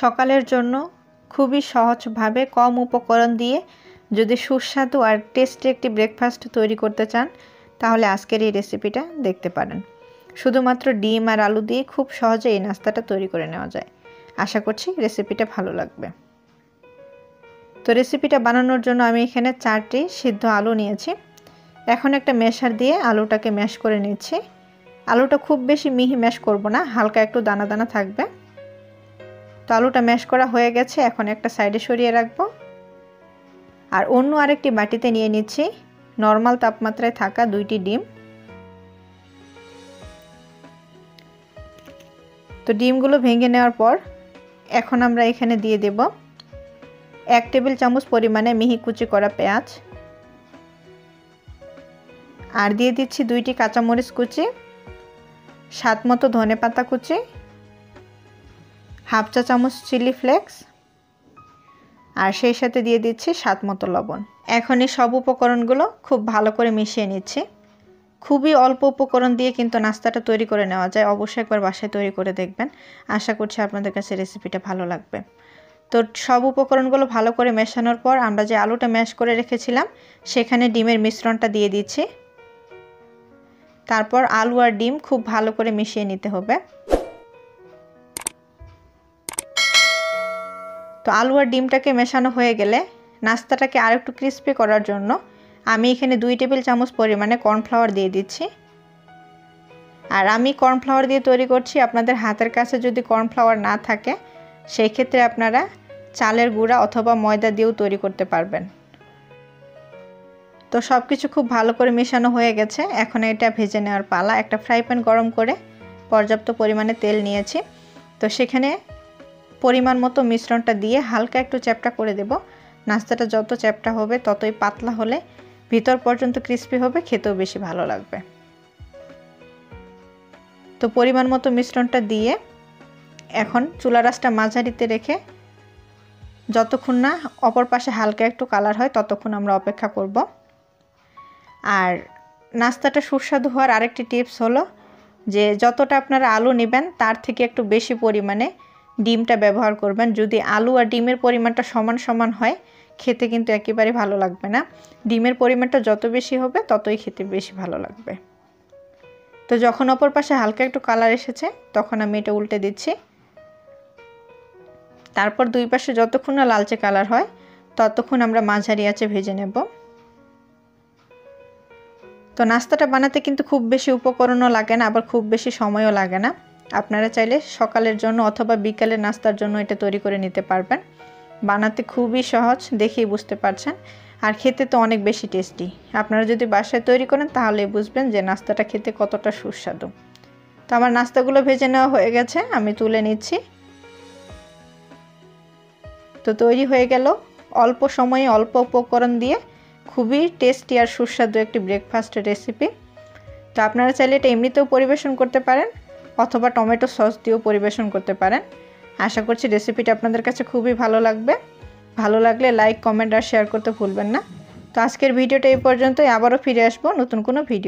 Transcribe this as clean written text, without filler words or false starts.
সকালের জন্য খুবই সহজভাবে কম উপকরণ দিয়ে যদি সুস্বাদু আর টেস্টি একটি ব্রেকফাস্ট তৈরি করতে চান তাহলে আজকের এই রেসিপিটা দেখতে পারেন। শুধুমাত্র ডিম আর আলু দিয়ে খুব সহজে এই নাস্তাটা তৈরি করে নেওয়া যায়। আশা করছি রেসিপিটা ভালো লাগবে। তো রেসিপিটা বানানোর জন্য আমি এখানে 4টি সিদ্ধ আলু নিয়েছি। এখন একটা ম্যাশার দিয়ে আলুটাকে ম্যাশ করে নিচ্ছি। আলুটা খুব বেশি মিহি ম্যাশ করব না, হালকা একটু দানা দানা থাকবে। তো আলুটা ম্যাশ করা হয়ে গেছে, এখন একটা সাইডে সরিয়ে রাখবো। আর অন্য আরেকটি বাটিতে নিয়ে নিচ্ছি নরমাল তাপমাত্রায় থাকা 2টি ডিম। তো ডিমগুলো ভেঙে নেওয়ার পর এখন আমরা এখানে দিয়ে দেব 1 টেবিল চামচ পরিমাণে মিহি কুচি করা পেঁয়াজ, আর দিয়ে দিচ্ছি 2টি কাঁচামরিচ কুচি, স্বাদ মতো ধনেপাতা কুচি, হাফ চা চামচ চিলি ফ্লেক্স, আর সেই সাথে দিয়ে দিচ্ছি স্বাদ মতো লবণ। এখন এই সব উপকরণগুলো খুব ভালো করে মিশিয়ে নিচ্ছি। খুবই অল্প উপকরণ দিয়ে কিন্তু নাস্তাটা তৈরি করে নেওয়া যায়। অবশ্যই একবার বাসায় তৈরি করে দেখবেন। আশা করছি আপনাদের কাছে রেসিপিটা ভালো লাগবে। তো সব উপকরণগুলো ভালো করে মেশানোর পর আমরা যে আলুটা ম্যাশ করে রেখেছিলাম সেখানে ডিমের মিশ্রণটা দিয়ে দিচ্ছি। তারপর আলু আর ডিম খুব ভালো করে মিশিয়ে নিতে হবে। তো আলু আর ডিমটাকে মেশানো হয়ে গেলে নাস্তাটাকে আরেকটু ক্রিস্পি করার জন্য আমি এখানে 2 টেবিল চামচ পরিমাণে কর্নফ্লাওয়ার দিয়ে দিচ্ছি। আর আমি কর্নফ্লাওয়ার দিয়ে তৈরি করছি। আপনাদের হাতের কাছে যদি কর্নফ্লাওয়ার না থাকে সেই ক্ষেত্রে আপনারা চালের গুঁড়া অথবা ময়দা দিয়েও তৈরি করতে পারবেন। তো সব কিছু খুব ভালো করে মেশানো হয়ে গেছে। এখন এটা ভেজে নেওয়ার পালা। একটা ফ্রাই প্যান গরম করে পর্যাপ্ত পরিমাণে তেল নিয়েছি। তো সেখানে পরিমাণ মতো মিশ্রণটা দিয়ে হালকা একটু চ্যাপটা করে দেব। নাস্তাটা যত চ্যাপটা হবে ততই পাতলা হলে ভিতর পর্যন্ত ক্রিস্পি হবে, খেতেও বেশি ভালো লাগবে। তো পরিমাণ মতো মিশ্রণটা দিয়ে এখন চুলা রাসটা মাঝারিতে রেখে যতক্ষণ না অপর পাশে হালকা একটু কালার হয় ততক্ষণ আমরা অপেক্ষা করব। আর নাস্তাটা সুস্বাদু হওয়ার আরেকটি টিপস হলো যে যতটা আপনারা আলু নেবেন তার থেকে একটু বেশি পরিমাণে ডিমটা ব্যবহার করবেন। যদি আলু আর ডিমের পরিমাণটা সমান সমান হয় খেতে কিন্তু একেবারে ভালো লাগবে না। ডিমের পরিমাণটা যত বেশি হবে ততই খেতে বেশি ভালো লাগবে। তো যখন অপর পাশে হালকা একটু কালার এসেছে তখন আমি এটা উল্টে দিচ্ছি। তারপর দুই পাশে যতক্ষণ না লালচে কালার হয় ততক্ষণ আমরা মাঝারি আঁচে ভেজে নেব। তো নাস্তাটা বানাতে কিন্তু খুব বেশি উপকরণও লাগে না, আবার খুব বেশি সময়ও লাগে না। আপনারা চাইলে সকালের জন্য অথবা বিকালের নাস্তার জন্য এটা তৈরি করে নিতে পারবেন। বানাতে খুবই সহজ, দেখেই বুঝতে পারছেন। আর খেতে তো অনেক বেশি টেস্টি। আপনারা যদি বাসায় তৈরি করেন তাহলে বুঝবেন যে নাস্তাটা খেতে কতটা সুস্বাদু। তো আমার নাস্তাগুলো ভেজে নেওয়া হয়ে গেছে, আমি তুলে নিচ্ছি। তো তৈরি হয়ে গেল অল্প সময়ে অল্প উপকরণ দিয়ে খুবই টেস্টি আর সুস্বাদু একটি ব্রেকফাস্ট রেসিপি। তো আপনারা চাইলে এটা এমনিতেও পরিবেশন করতে পারেন অথবা টমেটো সস দিয়েও পরিবেশন করতে পারেন। আশা করছি রেসিপিটা আপনাদের কাছে খুবই ভালো লাগবে। ভালো লাগলে লাইক, কমেন্ট আর শেয়ার করতে ভুলবেন না। তো আজকের ভিডিওটা এই পর্যন্তই। আবারও ফিরে আসবো নতুন কোনো ভিডিও।